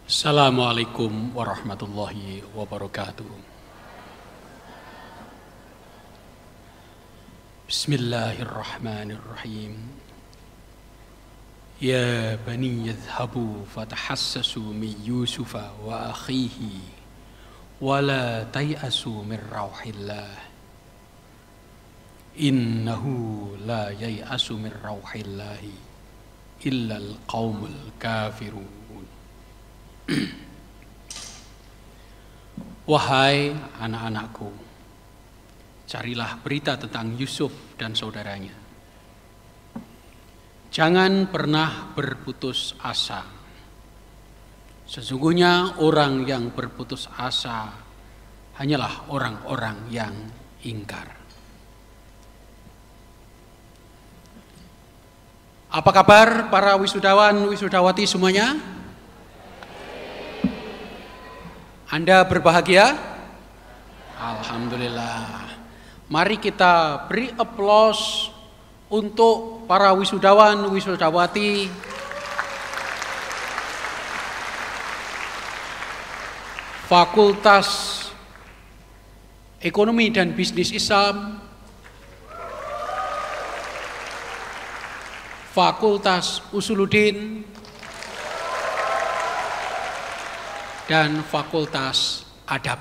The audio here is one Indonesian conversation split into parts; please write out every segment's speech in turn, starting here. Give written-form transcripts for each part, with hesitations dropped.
Assalamualaikum warahmatullahi wabarakatuh. Bismillahirrahmanirrahim. Ya bani yadhhabu fatahassasu min Yusufa wa akhihi wa la tay'asu min rauhillah. Innahu la yay'asu min rauhillahi illa al-qaumul kafirun. Wahai anak-anakku, carilah berita tentang Yusuf dan saudaranya. Jangan pernah berputus asa. Sesungguhnya orang yang berputus asa hanyalah orang-orang yang ingkar. Apa kabar para wisudawan, wisudawati semuanya? Anda berbahagia? Alhamdulillah. Mari kita beri aplaus untuk para wisudawan, wisudawati Fakultas Ekonomi dan Bisnis Islam, Fakultas Usuluddin, dan Fakultas Adab.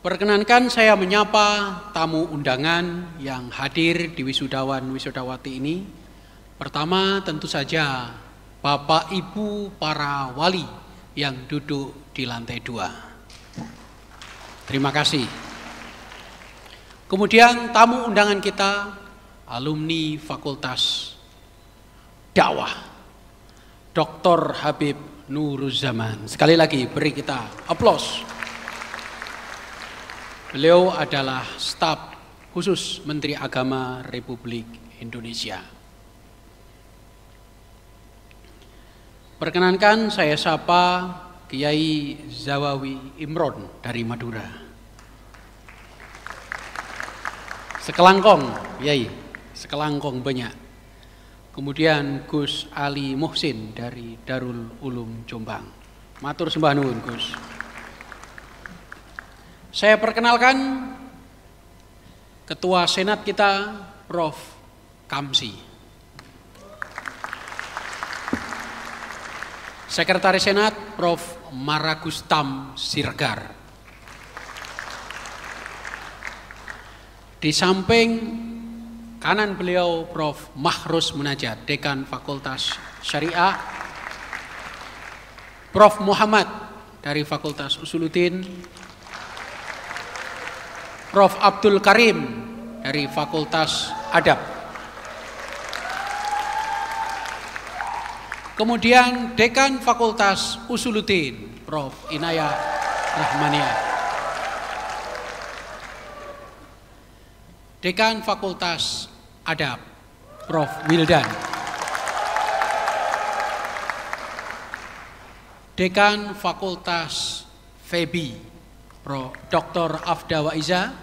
Perkenankan saya menyapa tamu undangan yang hadir di wisudawan wisudawati ini. Pertama tentu saja Bapak Ibu para wali yang duduk di lantai 2. Terima kasih. Kemudian tamu undangan kita alumni Fakultas Dakwah, Dr. Habib Nuruzzaman. Sekali lagi beri kita aplaus. Beliau adalah staf khusus Menteri Agama Republik Indonesia. Perkenankan saya sapa Kiai Zawawi Imron dari Madura. Sekelangkong, Kiai, sekelangkong banyak. Kemudian Gus Ali Muhsin dari Darul Ulum Jombang. Matur sembah nuwun Gus. Saya perkenalkan Ketua Senat kita Prof. Kamsi. Sekretaris Senat Prof. Maragustam Siregar. Di samping kanan beliau Prof. Mahrus Munajat, Dekan Fakultas Syariah, Prof. Muhammad dari Fakultas Usuluddin, Prof. Abdul Karim dari Fakultas Adab. Kemudian Dekan Fakultas Usuluddin, Prof. Inayah Rahmaniyah. Dekan Fakultas Adab, Prof. Wildan. Dekan Fakultas FEBI, Prof. Dr. Afda Waiza.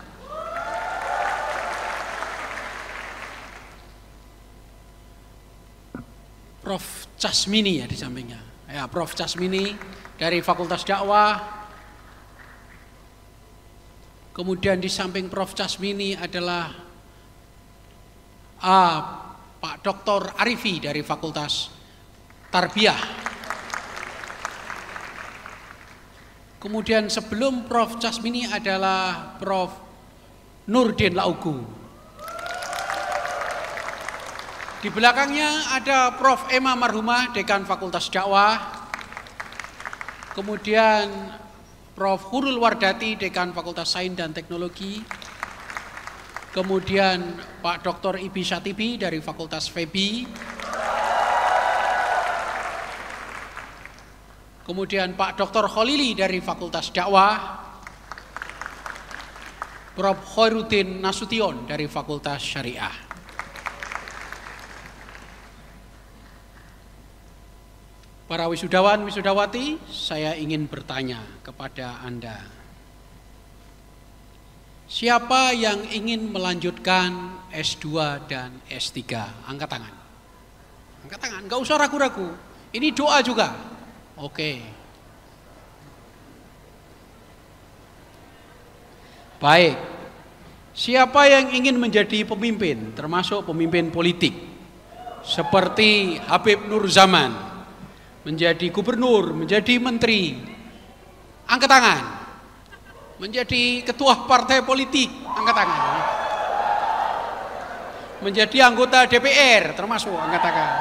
Prof. Casmini ya di sampingnya. Ya, Prof. Casmini dari Fakultas Dakwah. Kemudian di samping Prof. Casmini adalah Pak Dr. Arifi dari Fakultas Tarbiyah. Kemudian sebelum Prof. Casmini adalah Prof. Nurdin Laugu. Di belakangnya ada Prof. Emma Marhumah, Dekan Fakultas Dakwah. Kemudian Prof. Hurul Wardati, Dekan Fakultas Sains dan Teknologi. Kemudian Pak Dr. Ibi Syatibi dari Fakultas FEBI. Kemudian Pak Dr. Kholili dari Fakultas Dakwah. Prof. Khairuddin Nasution dari Fakultas Syariah. Para wisudawan, wisudawati, saya ingin bertanya kepada Anda. Siapa yang ingin melanjutkan S2 dan S3? Angkat tangan. Angkat tangan, nggak usah ragu-ragu. Ini doa juga. Oke. Baik. Siapa yang ingin menjadi pemimpin, termasuk pemimpin politik, seperti Habib Nur Zaman, menjadi gubernur, menjadi menteri, angkat tangan. Menjadi ketua partai politik, angkat tangan. Menjadi anggota DPR, termasuk angkat tangan.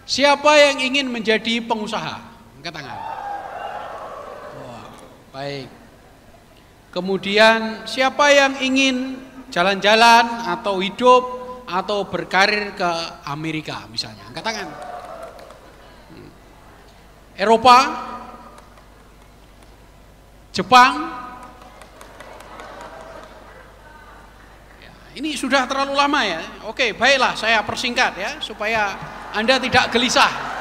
Siapa yang ingin menjadi pengusaha, angkat tangan. Wah, baik. Kemudian siapa yang ingin jalan-jalan atau hidup atau berkarir ke Amerika misalnya, angkat tangan. Eropa, Jepang. Ini sudah terlalu lama ya. Oke, baiklah saya persingkat ya supaya Anda tidak gelisah.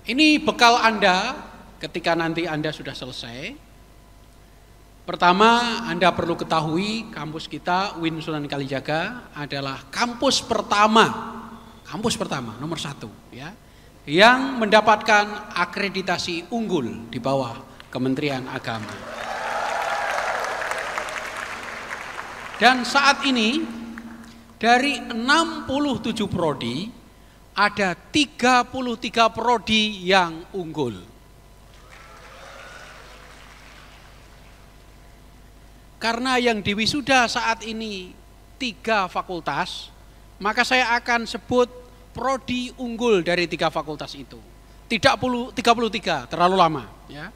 Ini bekal Anda ketika nanti Anda sudah selesai. Pertama, Anda perlu ketahui kampus kita UIN Sunan Kalijaga adalah kampus pertama nomor 1 ya, yang mendapatkan akreditasi unggul di bawah Kementerian Agama. Dan saat ini dari 67 prodi ada 33 prodi yang unggul. Karena yang diwisuda saat ini 3 fakultas, maka saya akan sebut prodi unggul dari 3 fakultas itu. Tidak 33, terlalu lama ya.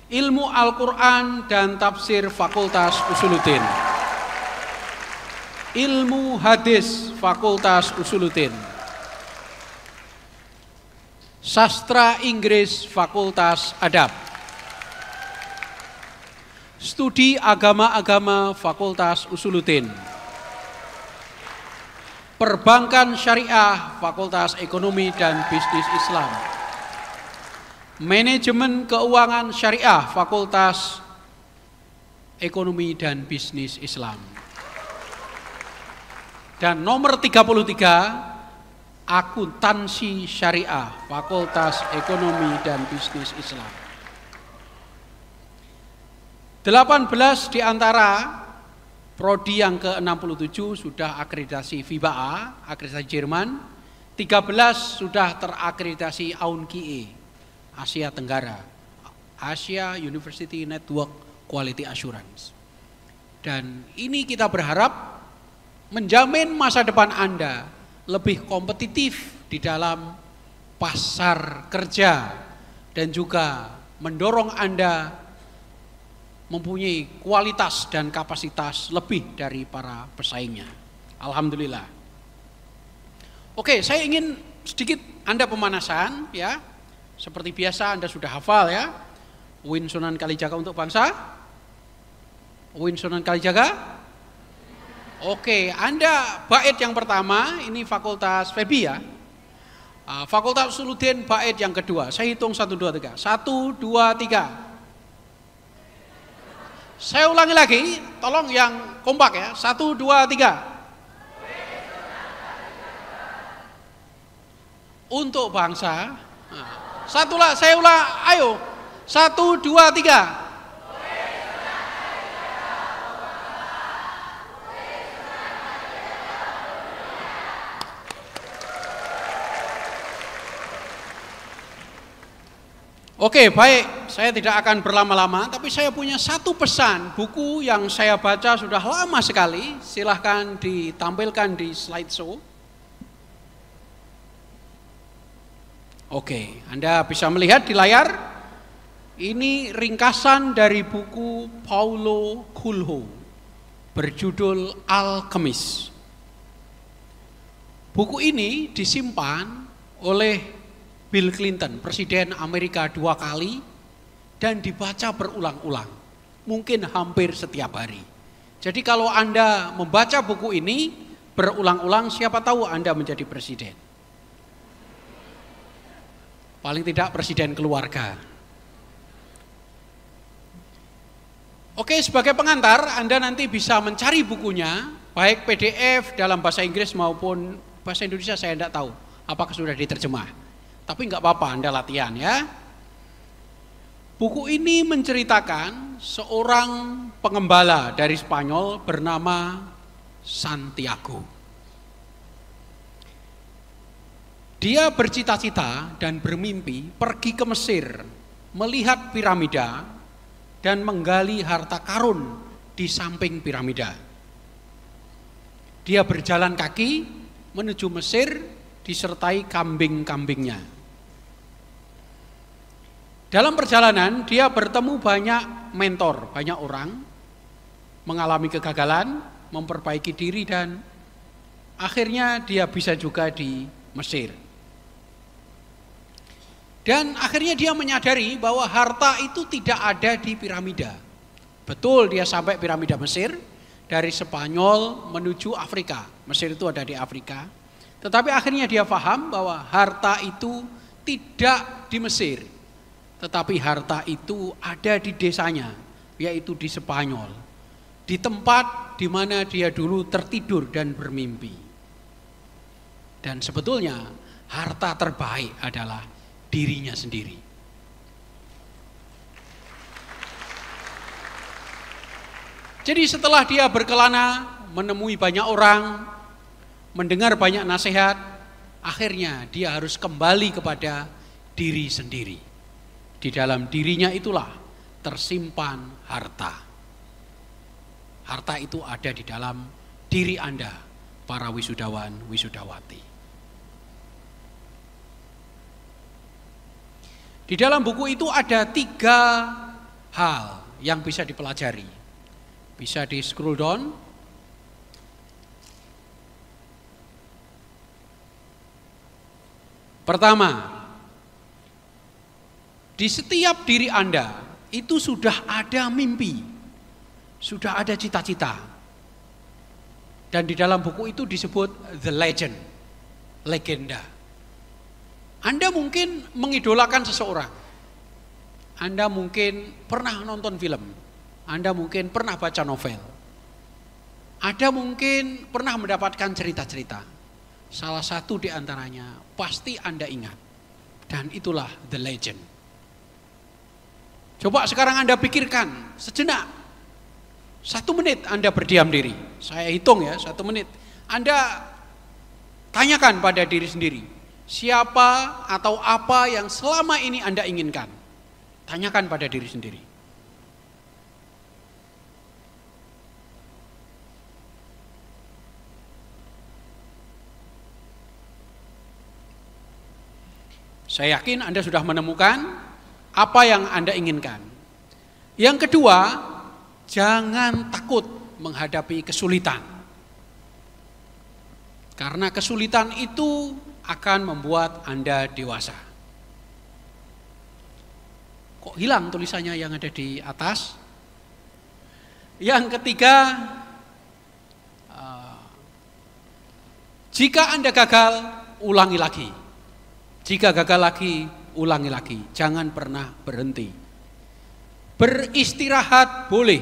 Ilmu Al-Quran dan Tafsir Fakultas Usuluddin, Ilmu Hadis Fakultas Usuluddin, Sastra Inggris Fakultas Adab, Studi Agama-Agama Fakultas Usuluddin, Perbankan Syariah Fakultas Ekonomi dan Bisnis Islam, Manajemen Keuangan Syariah Fakultas Ekonomi dan Bisnis Islam. Dan nomor 33, Akuntansi Syariah Fakultas Ekonomi dan Bisnis Islam. 18 di antara prodi yang ke-67 sudah akreditasi FIBA A, akreditasi Jerman. 13 sudah terakreditasi AUNQIE, Asia Tenggara, Asia University Network Quality Assurance. Dan ini kita berharap menjamin masa depan Anda lebih kompetitif di dalam pasar kerja dan juga mendorong Anda mempunyai kualitas dan kapasitas lebih dari para pesaingnya. Alhamdulillah. Oke, saya ingin sedikit Anda pemanasan ya. Seperti biasa Anda sudah hafal ya. UIN Sunan Kalijaga untuk bangsa. UIN Sunan Kalijaga. Oke, Anda bait yang pertama, ini Fakultas FEBI ya. Fakultas Usuluddin bait yang kedua. Saya hitung 1, 2, 3. 1, 2, 3. Saya ulangi lagi, tolong yang kompak ya. 1, 2, 3. Untuk bangsa. Satulah, saya ulang, ayo. 1, 2, 3. Oke, baik, saya tidak akan berlama-lama, tapi saya punya satu pesan, buku yang saya baca sudah lama sekali, silahkan ditampilkan di slideshow. Oke, Anda bisa melihat di layar, ini ringkasan dari buku Paulo Coelho, berjudul Alchemist. Buku ini disimpan oleh Bill Clinton, Presiden Amerika 2 kali, dan dibaca berulang-ulang, mungkin hampir setiap hari. Jadi kalau Anda membaca buku ini berulang-ulang, siapa tahu Anda menjadi presiden. Paling tidak presiden keluarga. Oke, sebagai pengantar, Anda nanti bisa mencari bukunya, baik PDF dalam bahasa Inggris maupun bahasa Indonesia, saya tidak tahu apakah sudah diterjemah. Tapi nggak apa-apa, Anda latihan ya. Buku ini menceritakan seorang pengembala dari Spanyol bernama Santiago. Dia bercita-cita dan bermimpi pergi ke Mesir, melihat piramida dan menggali harta karun di samping piramida. Dia berjalan kaki menuju Mesir disertai kambing-kambingnya. Dalam perjalanan dia bertemu banyak mentor, banyak orang, mengalami kegagalan, memperbaiki diri, dan akhirnya dia bisa juga di Mesir. Dan akhirnya dia menyadari bahwa harta itu tidak ada di piramida. Betul, dia sampai piramida Mesir, dari Spanyol menuju Afrika. Mesir itu ada di Afrika. Tetapi akhirnya dia paham bahwa harta itu tidak di Mesir, tetapi harta itu ada di desanya, yaitu di Spanyol, di tempat di mana dia dulu tertidur dan bermimpi. Dan sebetulnya harta terbaik adalah dirinya sendiri. Jadi setelah dia berkelana, menemui banyak orang, mendengar banyak nasihat, akhirnya dia harus kembali kepada diri sendiri. Di dalam dirinya itulah tersimpan harta. Harta itu ada di dalam diri Anda, para wisudawan, wisudawati. Di dalam buku itu ada 3 hal yang bisa dipelajari. Bisa di scroll down. Pertama, di setiap diri Anda itu sudah ada mimpi, sudah ada cita-cita. Dan di dalam buku itu disebut the legend, legenda. Anda mungkin mengidolakan seseorang. Anda mungkin pernah nonton film. Anda mungkin pernah baca novel. Anda mungkin pernah mendapatkan cerita-cerita. Salah satu di antaranya pasti Anda ingat. Dan itulah the legend. Coba sekarang Anda pikirkan sejenak. 1 menit Anda berdiam diri. Saya hitung ya, 1 menit. Anda tanyakan pada diri sendiri, siapa atau apa yang selama ini Anda inginkan? Tanyakan pada diri sendiri. Saya yakin Anda sudah menemukan apa yang Anda inginkan. Yang kedua, jangan takut menghadapi kesulitan. Karena kesulitan itu akan membuat Anda dewasa. Kok hilang tulisannya yang ada di atas? Yang ketiga, jika Anda gagal, ulangi lagi. Jika gagal lagi, ulangi lagi. Jangan pernah berhenti. Beristirahat boleh,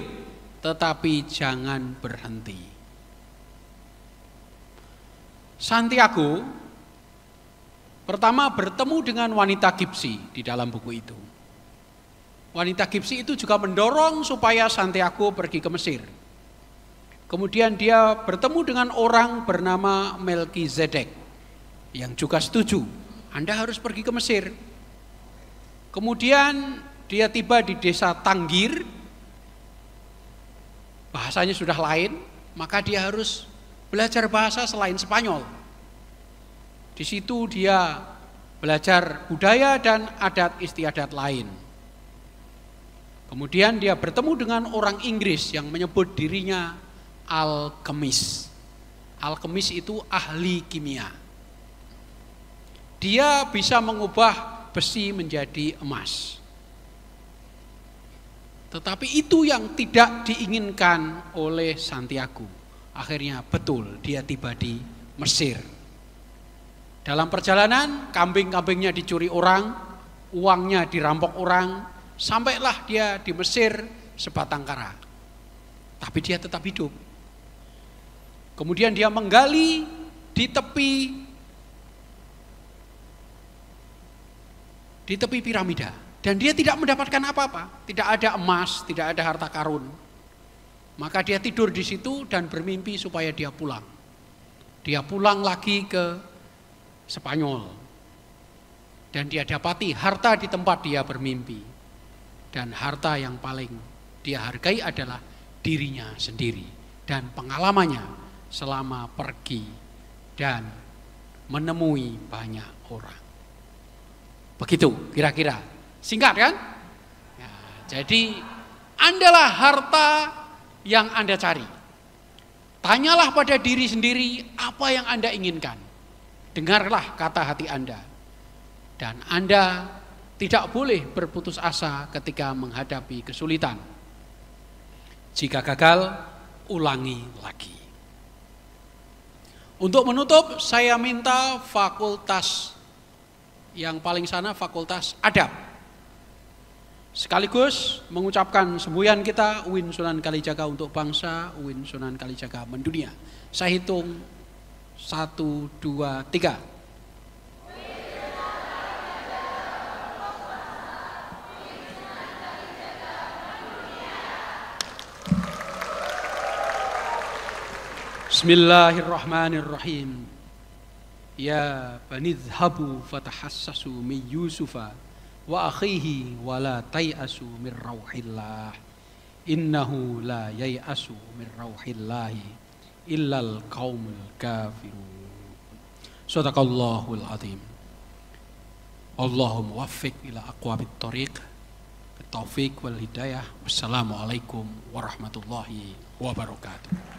tetapi jangan berhenti. Santiago pertama bertemu dengan wanita Gipsi di dalam buku itu. Wanita Gipsi itu juga mendorong supaya Santiago pergi ke Mesir. Kemudian dia bertemu dengan orang bernama Melkizedek yang juga setuju, Anda harus pergi ke Mesir. Kemudian dia tiba di desa Tanggir, bahasanya sudah lain, maka dia harus belajar bahasa selain Spanyol. Di situ dia belajar budaya dan adat istiadat lain. Kemudian dia bertemu dengan orang Inggris yang menyebut dirinya alkemis. Alkemis itu ahli kimia. Dia bisa mengubah besi menjadi emas. Tetapi itu yang tidak diinginkan oleh Santiago. Akhirnya betul dia tiba di Mesir. Dalam perjalanan, kambing-kambingnya dicuri orang, uangnya dirampok orang, sampailah dia di Mesir sebatang kara. tapi dia tetap hidup. Kemudian dia menggali di tepi piramida, dan dia tidak mendapatkan apa-apa, tidak ada emas, tidak ada harta karun. Maka dia tidur di situ dan bermimpi supaya dia pulang. Dia pulang lagi ke Spanyol, dan dia dapati harta di tempat dia bermimpi, dan harta yang paling dia hargai adalah dirinya sendiri dan pengalamannya selama pergi dan menemui banyak orang. Begitu kira-kira, singkat kan? Ya, jadi Andalah harta yang Anda cari. Tanyalah pada diri sendiri apa yang Anda inginkan. Dengarlah kata hati Anda. Dan Anda tidak boleh berputus asa ketika menghadapi kesulitan. Jika gagal, ulangi lagi. Untuk menutup, saya minta fakultas yang paling sana, fakultas adab, sekaligus mengucapkan semboyan kita, Uin Sunan Kalijaga untuk bangsa, Uin Sunan Kalijaga mendunia. Saya hitung 1, 2, 3. Bismillahirrahmanirrahim. Ya bani dhhabu fatahassasu min Yusufa wa akhihi wa la tay'asu min rauhillah. Innahu la yay'asu min rauhillahi illal qaumul kafirun. Shadaqallahul azim. Allahumma waffiq ila aqwamit thoriq bitaufiq wal hidayah. Wassalamualaikum warahmatullahi wabarakatuh.